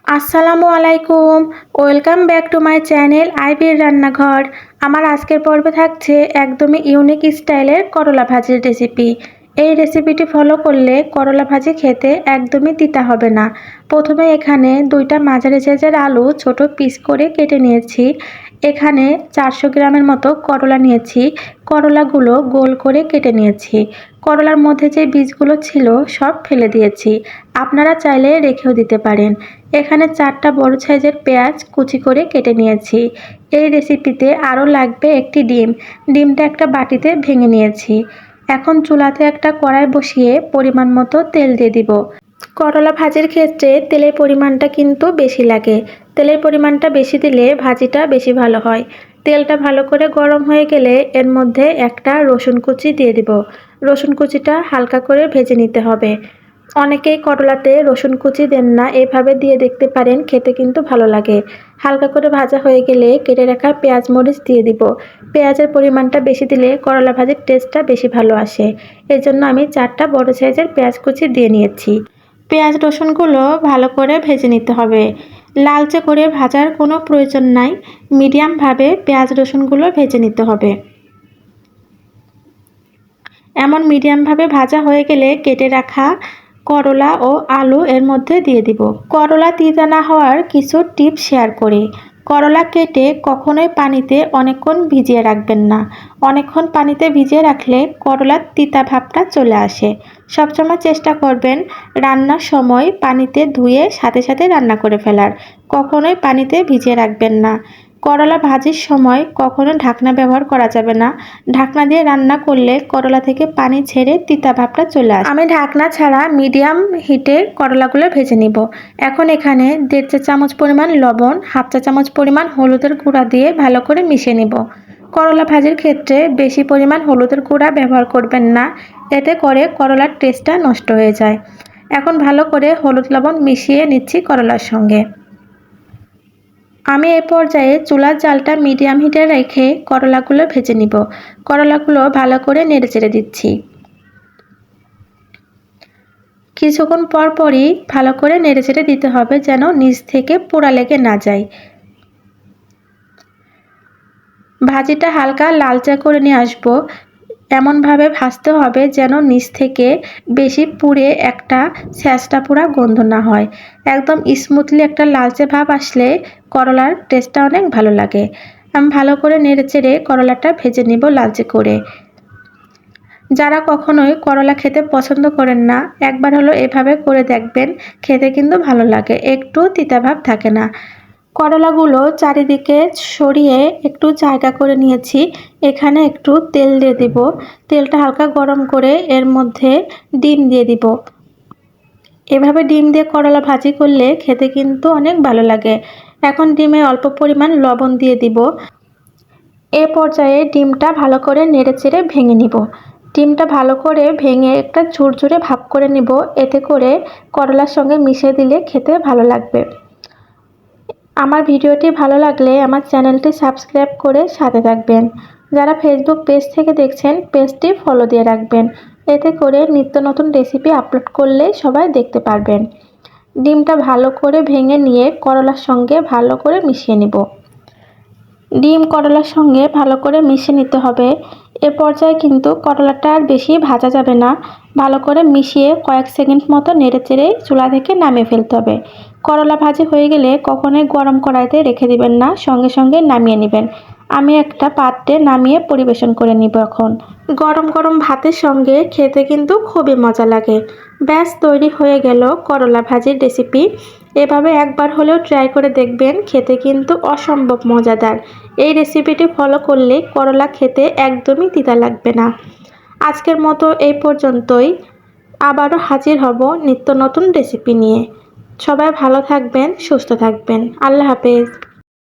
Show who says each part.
Speaker 1: আসসালামু আলাইকুম। Welcome back to my channel আইবির রান্নাঘর। আমার আজকের পর্বে থাকছে একদমই ইউনিক স্টাইলের করলা ভাজির রেসিপি। এই রেসিপিটি ফলো করলে করলা ভাজি খেতে একদমই তিতা হবে না। প্রথমে এখানে 2টা মাঝারি সাইজের আলু ছোট পিস করে কেটে নিয়েছি। এখানে 400 গ্রামের মতো করলা নিয়েছি। করলাগুলো গোল করে কেটে নিয়েছি। করলার মধ্যে যে বীজগুলো ছিল সব ফেলে দিয়েছি। আপনারা চাইলে রেখেও দিতে পারেন। এখানে 4টা বড় সাইজের পেঁয়াজ কুচি করে কেটে নিয়েছি। এই রেসিপিতে আরও লাগবে একটি ডিম। ডিমটা একটা বাটিতে ভেঙে নিয়েছি। এখন চুলাতে একটা কড়াই বসিয়ে পরিমাণ মতো তেল দিয়ে দিব। করলা ভাজির ক্ষেত্রে তেলের পরিমাণটা কিন্তু বেশি লাগে। তেলের পরিমাণটা বেশি দিলে ভাজিটা বেশি ভালো হয়। তেলটা ভালো করে গরম হয়ে গেলে এর মধ্যে একটা রসুন কুচি দিয়ে দিব। রসুন কুচিটা হালকা করে ভেজে নিতে হবে। অনেকেই করলাতে রসুন কুচি দেন না, এভাবে দিয়ে দেখতে পারেন, খেতে কিন্তু ভালো লাগে। হালকা করে ভাজা হয়ে গেলে কেটে রাখা পেঁয়াজ মরিচ দিয়ে দিব। পেঁয়াজের পরিমাণটা বেশি দিলে করলা ভাজির টেস্টটা বেশি ভালো আসে। এর জন্য আমি 4টা বড় সাইজের পেঁয়াজ কুচি দিয়ে নিয়েছি। পেঁয়াজ রসুনগুলো ভালো করে ভেজে নিতে হবে। লালচে করে ভাজার কোনো প্রয়োজন নাই, মিডিয়ামভাবে পেঁয়াজ রসুনগুলো ভেজে নিতে হবে। এমন মিডিয়ামভাবে ভাজা হয়ে গেলে কেটে রাখা করলা ও আলু এর মধ্যে দিয়ে দিব। করলা তিতা না হওয়ার কিছু টিপস শেয়ার করি। করলা কেটে কখনোই পানিতে অনেকক্ষণ ভিজিয়ে রাখবেন না। অনেকক্ষণ পানিতে ভিজিয়ে রাখলে করলার তিতা ভাবটা চলে আসে। সবসময় চেষ্টা করবেন রান্নার সময় পানিতে ধুয়ে সাথে সাথে রান্না করে ফেলার। কখনোই পানিতে ভিজিয়ে রাখবেন না। করলা ভাজির সময় কখনো ঢাকনা ব্যবহার করা যাবে না। ঢাকনা দিয়ে রান্না করলে করলা থেকে পানি ছেড়ে তিতা ভাবটা চলে আসে। আমি ঢাকনা ছাড়া মিডিয়াম হিটে করলাগুলো ভেজে নিব। এখন এখানে 1.5 চা চামচ পরিমাণ লবণ, 1/2 চা চামচ পরিমাণ হলুদের গুঁড়া দিয়ে ভালো করে মিশিয়ে নিব। করলা ভাজির ক্ষেত্রে বেশি পরিমাণ হলুদের গুঁড়া ব্যবহার করবেন না, এতে করে করলার টেস্টটা নষ্ট হয়ে যায়। এখন ভালো করে হলুদ লবণ মিশিয়ে নিচ্ছি করলার সঙ্গে। আমি এই পর্যায়ে চুলার জালটা মিডিয়াম হিটে রেখে করলাগুলো ভেজে নিব। করলাগুলো ভালো করে নেড়েচেড়ে দিচ্ছি। কিছুক্ষণ পর পরই ভালো করে নেড়েচেড়ে দিতে হবে যেন নিচ থেকে পোড়া লেগে না যায়। ভাজিটা হালকা লালচে করে নিয়ে আসবো। এমনভাবে ভাজতে হবে যেন নিচ থেকে বেশি পুড়ে একটা ছ্যাঁচটা পোড়া গন্ধ না হয়। একদম স্মুথলি একটা লালচে ভাব আসলে করলার টেস্টটা অনেক ভালো লাগে। আমি ভালো করে নেড়েচেড়ে করলাটা ভেজে নিব লালচে করে। যারা কখনোই করলা খেতে পছন্দ করেন না, একবার হলো এভাবে করে দেখবেন, খেতে কিন্তু ভালো লাগে, একটু তিতা ভাব থাকে না। করলাগুলো চারিদিকে সরিয়ে একটু জায়গা করে নিয়েছি। এখানে একটু তেল দিয়ে দিব। তেলটা হালকা গরম করে এর মধ্যে ডিম দিয়ে দিব। এভাবে ডিম দিয়ে করলা ভাজি করলে খেতে কিন্তু অনেক ভালো লাগে। এখন ডিমে অল্প পরিমাণ লবণ দিয়ে দিব। এ পর্যায়ে ডিমটা ভালো করে নেড়েচেড়ে ভেঙে নিব। ডিমটা ভালো করে ভেঙে একটা ঝুরঝুরে ভাব করে নিব, এতে করে করলার সঙ্গে মিশিয়ে দিলে খেতে ভালো লাগবে। আমার ভিডিওটি ভালো লাগলে আমার চ্যানেলটি সাবস্ক্রাইব করে সাথে থাকবেন। যারা ফেসবুক পেজ থেকে দেখছেন পেজটি ফলো দিয়ে রাখবেন, এতে করে নিত্য নতুন রেসিপি আপলোড করলে সবাই দেখতে পারবেন। ডিমটা ভালো করে ভেঙে নিয়ে করলার সঙ্গে ভালো করে মিশিয়ে নিব। ডিম করলার সঙ্গে ভালো করে মিশিয়ে নিতে হবে। এ পর্যায়ে কিন্তু করলাটা আর বেশি ভাজা যাবে না। ভালো করে মিশিয়ে কয়েক সেকেন্ড মতো নেড়েচেড়ে চুলা থেকে নামিয়ে ফেলতে হবে। করলা ভাজি হয়ে গেলে কখনোই গরম কড়াইতে রেখে দিবেন না, সঙ্গে সঙ্গে নামিয়ে নেবেন। আমি একটা পাত্রে নামিয়ে পরিবেশন করে নিব। এখন গরম গরম ভাতের সঙ্গে খেতে কিন্তু খুবই মজা লাগে। ব্যাস তৈরি হয়ে গেল করলা ভাজির রেসিপি। এভাবে একবার হলেও ট্রাই করে দেখবেন, খেতে কিন্তু অসম্ভব মজাদার। এই রেসিপিটি ফলো করলে করলা খেতে একদমই তিতা লাগবে না। আজকের মতো এই পর্যন্তই। আবারও হাজির হব নিত্য নতুন রেসিপি নিয়ে। সবাই ভালো থাকবেন, সুস্থ থাকবেন। আল্লাহ হাফেজ।